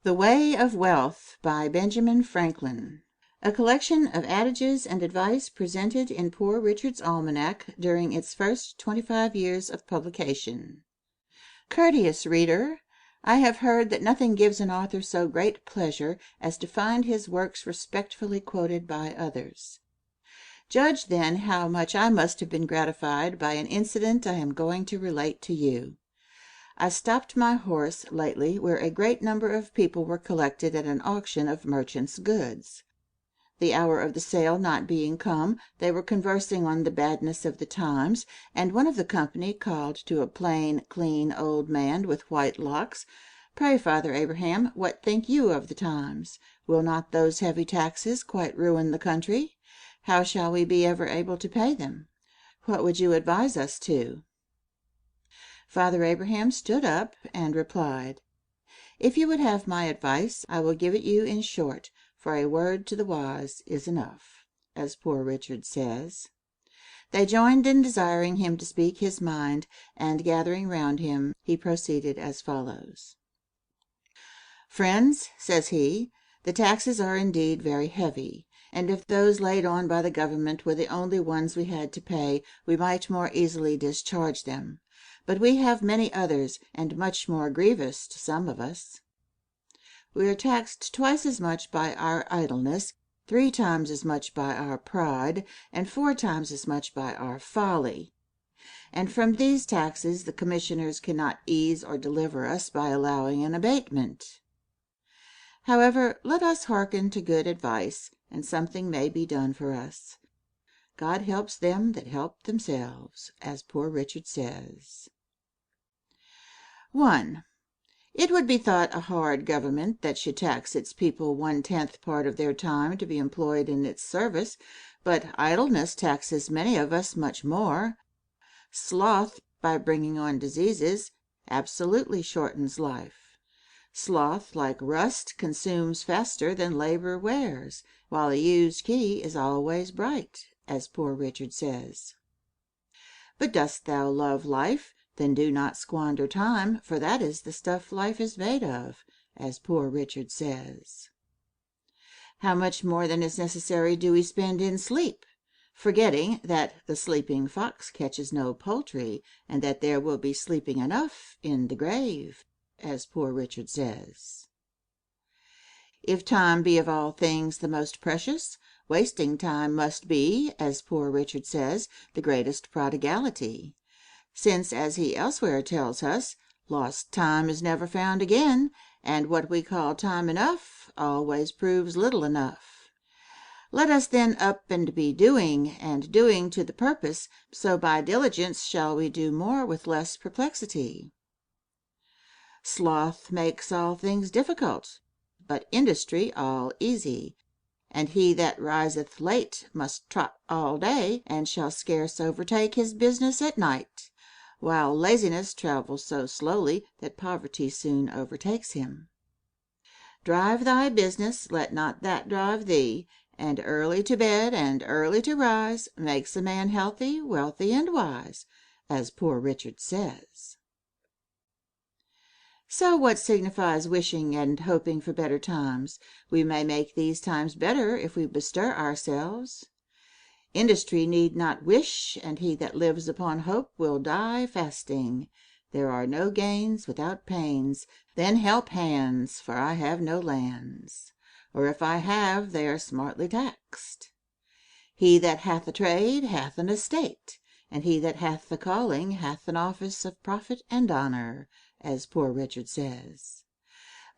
The Way of Wealth by Benjamin Franklin. A collection of adages and advice presented in Poor Richard's Almanac during its first 25 years of publication. Courteous reader, I have heard that nothing gives an author so great pleasure as to find his works respectfully quoted by others. Judge then how much I must have been gratified by an incident I am going to relate to you. I stopped my horse lately where a great number of people were collected at an auction of merchants' goods. The hour of the sale not being come, they were conversing on the badness of the times, and one of the company called to a plain, clean old man with white locks, "Pray, Father Abraham, what think you of the times? Will not those heavy taxes quite ruin the country? How shall we be ever able to pay them? What would you advise us to?" Father Abraham stood up and replied, "If you would have my advice, I will give it you in short, for a word to the wise is enough," as Poor Richard says. They joined in desiring him to speak his mind, and gathering round him, he proceeded as follows. "Friends," says he, "the taxes are indeed very heavy, and if those laid on by the government were the only ones we had to pay, we might more easily discharge them. But we have many others, and much more grievous to some of us. We are taxed twice as much by our idleness, 3 times as much by our pride, and 4 times as much by our folly. And from these taxes the commissioners cannot ease or deliver us by allowing an abatement. However, let us hearken to good advice, and something may be done for us. God helps them that help themselves," as Poor Richard says. 1. It would be thought a hard government that should tax its people 1/10 part of their time to be employed in its service, but idleness taxes many of us much more. Sloth, by bringing on diseases, absolutely shortens life. Sloth, like rust, consumes faster than labor wears, while a used key is always bright, as Poor Richard says. But dost thou love life? Then do not squander time, for that is the stuff life is made of, as Poor Richard says. How much more than is necessary do we spend in sleep, forgetting that the sleeping fox catches no poultry, and that there will be sleeping enough in the grave, as Poor Richard says. If time be of all things the most precious, wasting time must be, as Poor Richard says, the greatest prodigality. Since, as he elsewhere tells us, lost time is never found again, and what we call time enough always proves little enough. Let us then up and be doing, and doing to the purpose, so by diligence shall we do more with less perplexity. Sloth makes all things difficult, but industry all easy, and he that riseth late must trot all day, and shall scarce overtake his business at night, while laziness travels so slowly that poverty soon overtakes him. Drive thy business, let not that drive thee, and early to bed and early to rise makes a man healthy, wealthy, and wise, as Poor Richard says. So what signifies wishing and hoping for better times? We may make these times better if we bestir ourselves. Industry need not wish, and he that lives upon hope will die fasting. There are no gains without pains. Then help hands, for I have no lands, or if I have, they are smartly taxed. He that hath a trade hath an estate, and he that hath a calling hath an office of profit and honor, as Poor Richard says.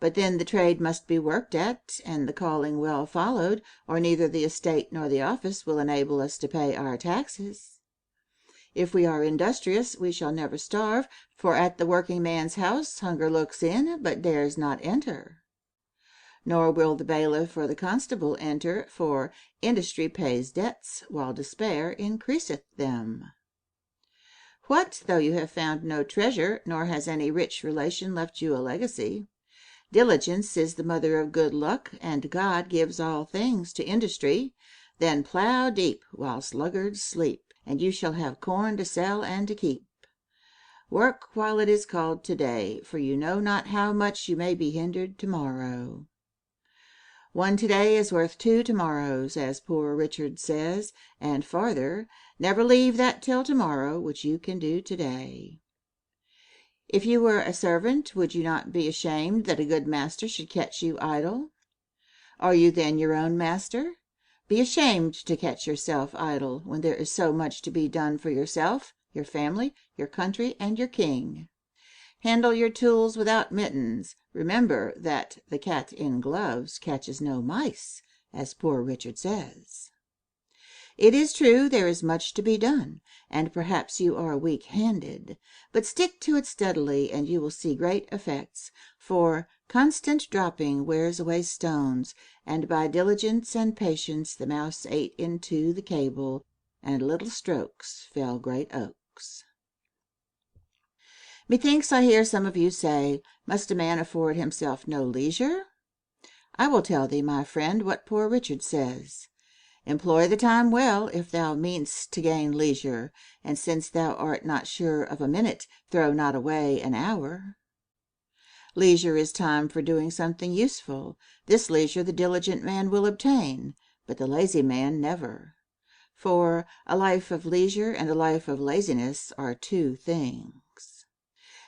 But then the trade must be worked at, and the calling well followed, or neither the estate nor the office will enable us to pay our taxes. If we are industrious, we shall never starve, for at the working man's house hunger looks in, but dares not enter. Nor will the bailiff or the constable enter, for industry pays debts, while despair increaseth them. What though you have found no treasure, nor has any rich relation left you a legacy? Diligence is the mother of good luck, and God gives all things to industry. Then plow deep while sluggards sleep, and you shall have corn to sell and to keep. Work while it is called today, for you know not how much you may be hindered tomorrow. One today is worth two tomorrows, as poor Richard says, and farther, never leave that till tomorrow which you can do today. If you were a servant, would you not be ashamed that a good master should catch you idle? Are you then your own master? Be ashamed to catch yourself idle, when there is so much to be done for yourself, your family, your country, and your king. Handle your tools without mittens. Remember that the cat in gloves catches no mice, as poor Richard says. It is true there is much to be done, and perhaps you are weak-handed, but stick to it steadily, and you will see great effects, for constant dropping wears away stones, and by diligence and patience the mouse ate into the cable, and little strokes fell great oaks. Methinks I hear some of you say, must a man afford himself no leisure? I will tell thee, my friend, what poor Richard says. Employ the time well, if thou meanest to gain leisure, and since thou art not sure of a minute, throw not away an hour. Leisure is time for doing something useful. This leisure the diligent man will obtain, but the lazy man never. For a life of leisure and a life of laziness are two things.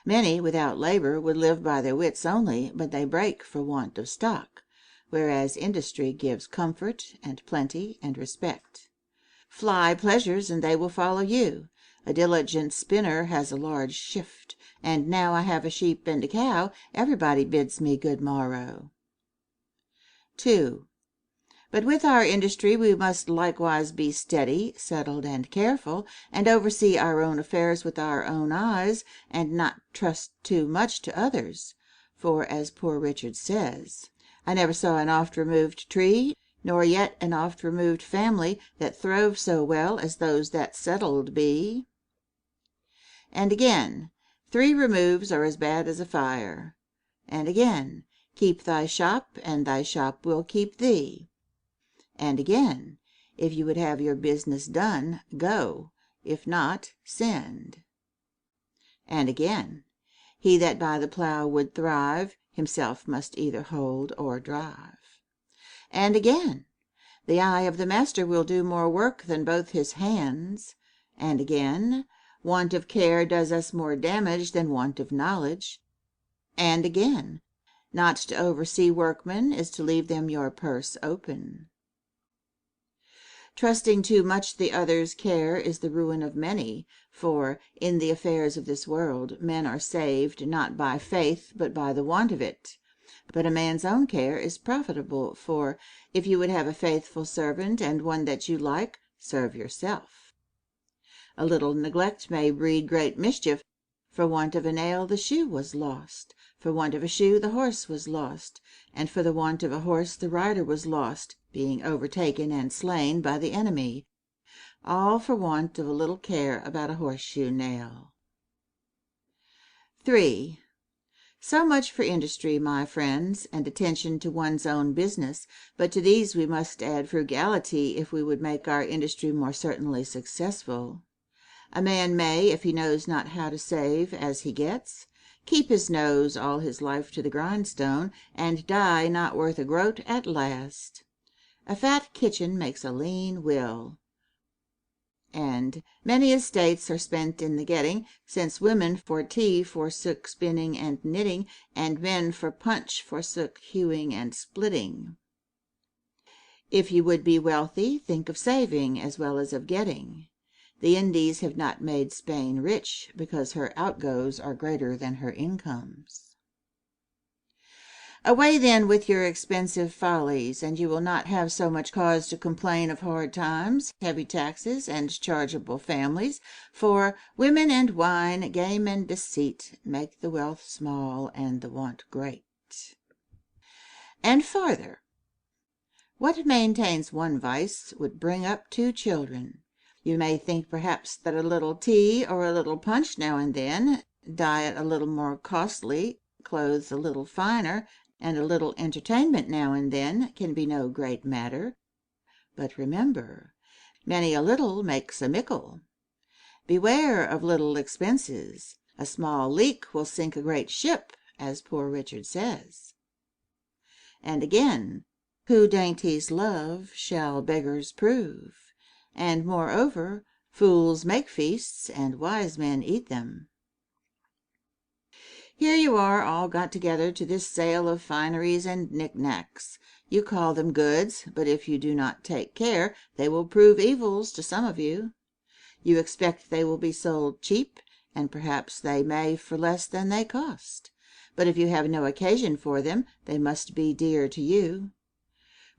Many without labor would live by their wits only, but they break for want of stock, whereas industry gives comfort and plenty and respect. Fly pleasures, and they will follow you. A diligent spinner has a large shift, and now I have a sheep and a cow, everybody bids me good morrow. 2. But with our industry we must likewise be steady, settled, and careful, and oversee our own affairs with our own eyes, and not trust too much to others. For, as poor Richard says, I never saw an oft-removed tree, nor yet an oft-removed family, that throve so well as those that settled be. And again, 3 removes are as bad as a fire. And again, keep thy shop, and thy shop will keep thee. And again, if you would have your business done, go; if not, send. And again, he that by the plough would thrive, himself must either hold or drive. And again, the eye of the master will do more work than both his hands. And again, want of care does us more damage than want of knowledge. And again, not to oversee workmen is to leave them your purse open. Trusting too much the other's care is the ruin of many, for in the affairs of this world men are saved not by faith but by the want of it. But a man's own care is profitable, for if you would have a faithful servant and one that you like, serve yourself. A little neglect may breed great mischief. For want of a nail the shoe was lost, for want of a shoe the horse was lost, and for the want of a horse the rider was lost, being overtaken and slain by the enemy, all for want of a little care about a horseshoe nail. 3. So much for industry, my friends, and attention to one's own business, but to these we must add frugality if we would make our industry more certainly successful. A man may, if he knows not how to save as he gets, keep his nose all his life to the grindstone, and die not worth a groat at last. A fat kitchen makes a lean will, and many estates are spent in the getting, since women for tea forsook spinning and knitting, and men for punch forsook hewing and splitting. If you would be wealthy, think of saving as well as of getting. The Indies have not made Spain rich, because her outgoes are greater than her incomes. Away then with your expensive follies, and you will not have so much cause to complain of hard times, heavy taxes, and chargeable families, for women and wine, game and deceit, make the wealth small and the want great. And farther, what maintains one vice would bring up 2 children. You may think perhaps that a little tea or a little punch now and then, diet a little more costly, clothes a little finer, and a little entertainment now and then can be no great matter. But remember, many a little makes a mickle. Beware of little expenses. A small leak will sink a great ship, as Poor Richard says. And again, who dainties love shall beggars prove, and moreover, fools make feasts, and wise men eat them. Here you are all got together to this sale of fineries and knickknacks. You call them goods, but if you do not take care, they will prove evils to some of you. You expect they will be sold cheap, and perhaps they may for less than they cost. But if you have no occasion for them, they must be dear to you.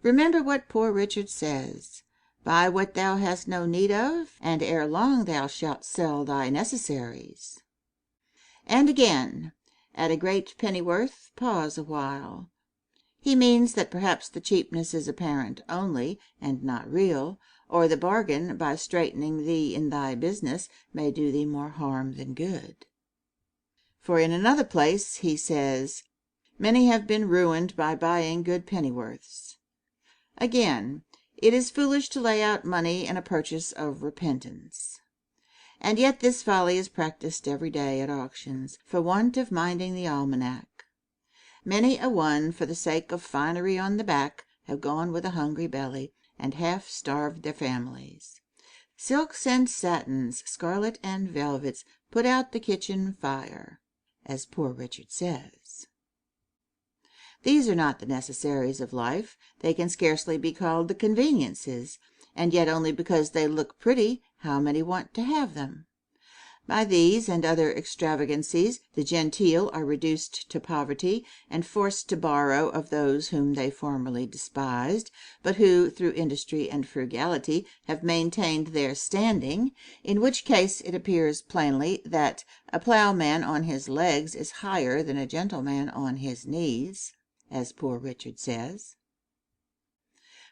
Remember what Poor Richard says, "Buy what thou hast no need of, and ere long thou shalt sell thy necessaries." And again, at a great pennyworth, pause a while. He means that perhaps the cheapness is apparent only, and not real, or the bargain, by straightening thee in thy business, may do thee more harm than good. For in another place he says, "Many have been ruined by buying good pennyworths." Again, it is foolish to lay out money in a purchase of repentance. And yet this folly is practised every day at auctions, for want of minding the almanac. Many a one, for the sake of finery on the back, have gone with a hungry belly, and half starved their families. Silks and satins, scarlet and velvets, put out the kitchen fire, as Poor Richard says. These are not the necessaries of life. They can scarcely be called the conveniences, and yet only because they look pretty, how many want to have them? By these and other extravagancies the genteel are reduced to poverty, and forced to borrow of those whom they formerly despised, but who, through industry and frugality, have maintained their standing, in which case it appears plainly that a ploughman on his legs is higher than a gentleman on his knees, as Poor Richard says.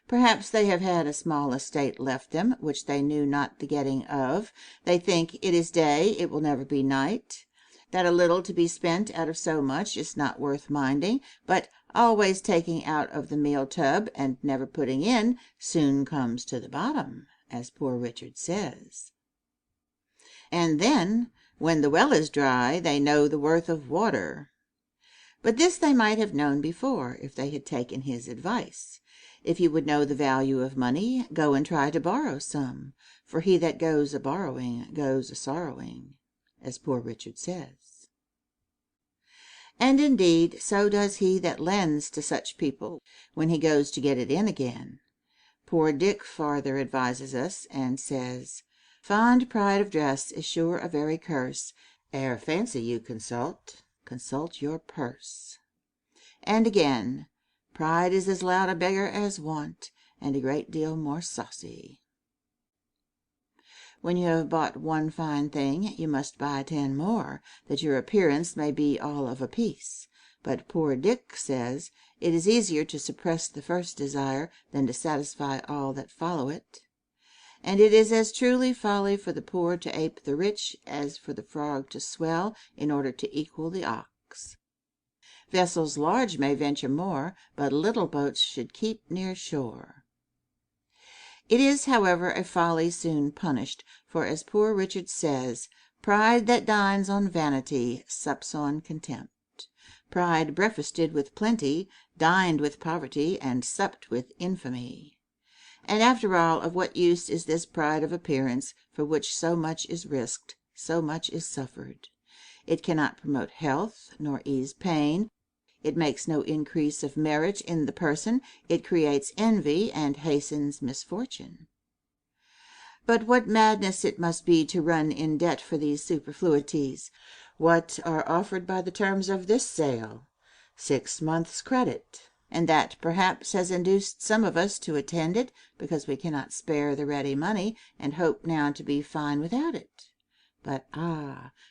Perhaps they have had a small estate left them, which they knew not the getting of. They think it is day, it will never be night. That a little to be spent out of so much is not worth minding, but always taking out of the meal tub and never putting in soon comes to the bottom, as Poor Richard says. And then, when the well is dry, they know the worth of water. But this they might have known before, if they had taken his advice. If you would know the value of money, go and try to borrow some, for he that goes a-borrowing goes a-sorrowing, as Poor Richard says. And indeed, so does he that lends to such people when he goes to get it in again. Poor Dick farther advises us, and says, "Fond pride of dress is sure a very curse. Ere fancy you consult, consult your purse." And again, "Pride is as loud a beggar as want, and a great deal more saucy." When you have bought one fine thing, you must buy 10 more, that your appearance may be all of a piece. But Poor Dick says, it is easier to suppress the first desire than to satisfy all that follow it. And it is as truly folly for the poor to ape the rich as for the frog to swell in order to equal the ox. Vessels large may venture more, but little boats should keep near shore. It is, however, a folly soon punished, for as Poor Richard says, "Pride that dines on vanity sups on contempt." Pride breakfasted with plenty, dined with poverty, and supped with infamy. And after all, of what use is this pride of appearance, for which so much is risked, so much is suffered? It cannot promote health, nor ease pain. It makes no increase of merit in the person. It creates envy and hastens misfortune. But what madness it must be to run in debt for these superfluities! What are offered by the terms of this sale? 6 months' credit, and that perhaps has induced some of us to attend it, because we cannot spare the ready money, and hope now to be fine without it. But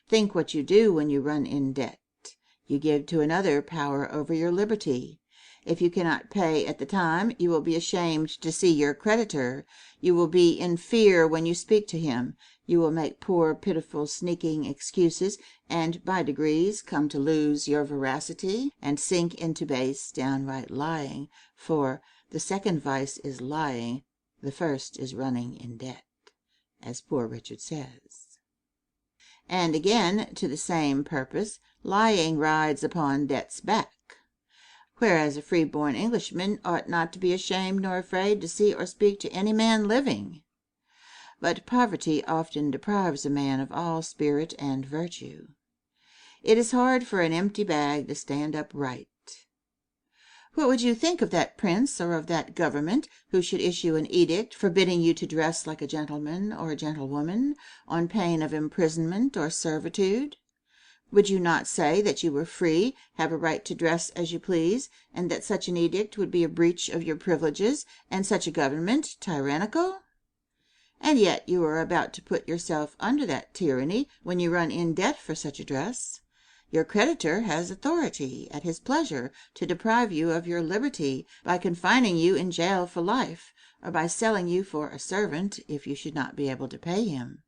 think what you do when you run in debt. You give to another power over your liberty. If you cannot pay at the time, you will be ashamed to see your creditor. You will be in fear when you speak to him. You will make poor, pitiful, sneaking excuses, and by degrees come to lose your veracity and sink into base, downright lying. For the second vice is lying, the first is running in debt, as Poor Richard says. And again, to the same purpose, lying rides upon debt's back. Whereas a free-born Englishman ought not to be ashamed nor afraid to see or speak to any man living. But poverty often deprives a man of all spirit and virtue. It is hard for an empty bag to stand upright. What would you think of that prince or of that government who should issue an edict forbidding you to dress like a gentleman or a gentlewoman, on pain of imprisonment or servitude? Would you not say that you were free, have a right to dress as you please, and that such an edict would be a breach of your privileges, and such a government tyrannical? And yet you are about to put yourself under that tyranny when you run in debt for such a dress. Your creditor has authority, at his pleasure, to deprive you of your liberty by confining you in jail for life, or by selling you for a servant if you should not be able to pay him.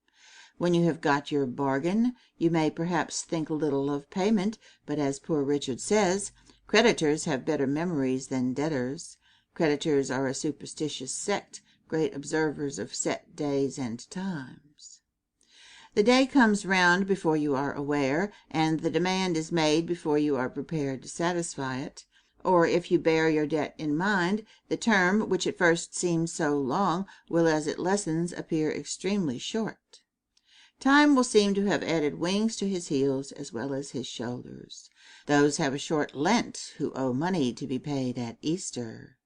When you have got your bargain, you may perhaps think a little of payment, but as poor Richard says, creditors have better memories than debtors. Creditors are a superstitious sect, great observers of set days and times. The day comes round before you are aware, and the demand is made before you are prepared to satisfy it. Or if you bear your debt in mind, the term, which at first seems so long, will as it lessens appear extremely short. Time will seem to have added wings to his heels as well as his shoulders. Those have a short Lent who owe money to be paid at Easter.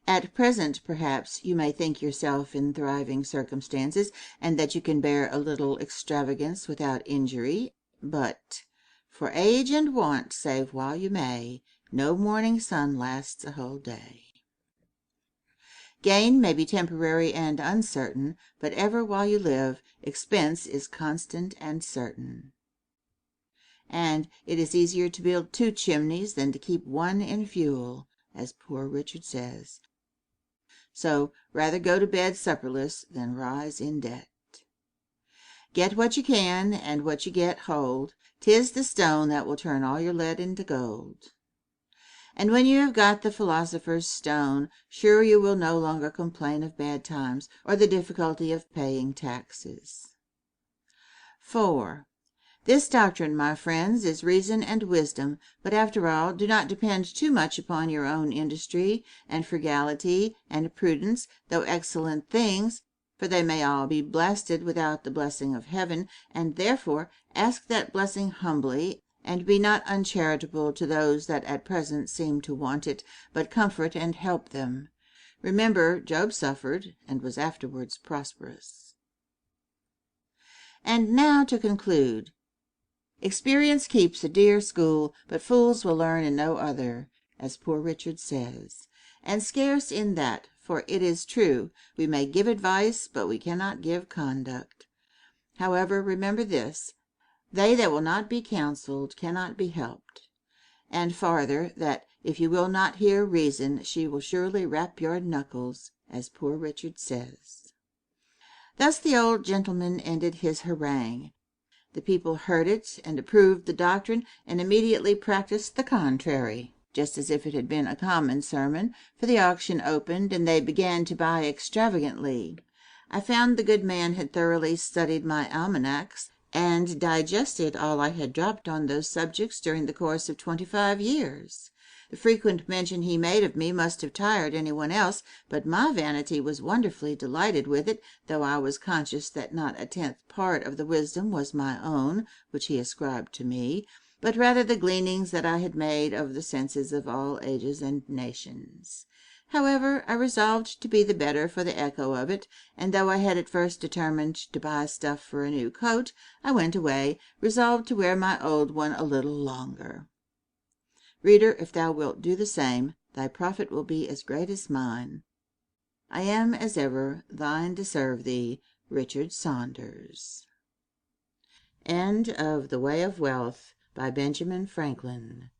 At present, perhaps, you may think yourself in thriving circumstances, and that you can bear a little extravagance without injury, but for age and want, save while you may, no morning sun lasts a whole day. Gain may be temporary and uncertain, but ever while you live, expense is constant and certain. And it is easier to build 2 chimneys than to keep 1 in fuel, as poor Richard says. So rather go to bed supperless than rise in debt. Get what you can, and what you get hold. 'Tis the stone that will turn all your lead into gold. And when you have got the philosopher's stone, sure you will no longer complain of bad times, or the difficulty of paying taxes. 4. This doctrine, my friends, is reason and wisdom, but after all, do not depend too much upon your own industry, and frugality, and prudence, though excellent things, for they may all be blasted without the blessing of heaven, and therefore ask that blessing humbly, and be not uncharitable to those that at present seem to want it, but comfort and help them. Remember, Job suffered, and was afterwards prosperous. And now to conclude. Experience keeps a dear school, but fools will learn in no other, as poor Richard says. And scarce in that, for it is true, we may give advice, but we cannot give conduct. However, remember this, they that will not be counselled cannot be helped. And farther, that if you will not hear reason, she will surely rap your knuckles, as poor Richard says. Thus the old gentleman ended his harangue. The people heard it, and approved the doctrine, and immediately practiced the contrary, just as if it had been a common sermon, for the auction opened, and they began to buy extravagantly. I found the good man had thoroughly studied my almanacs, and digested all I had dropped on those subjects during the course of 25 years. The frequent mention he made of me must have tired anyone else, but my vanity was wonderfully delighted with it, though I was conscious that not 1/10 part of the wisdom was my own, which he ascribed to me, but rather the gleanings that I had made of the senses of all ages and nations. However, I resolved to be the better for the echo of it, and though I had at first determined to buy stuff for a new coat, I went away, resolved to wear my old one a little longer. Reader, if thou wilt do the same, thy profit will be as great as mine. I am, as ever, thine to serve thee, Richard Saunders. End of The Way of Wealth by Benjamin Franklin.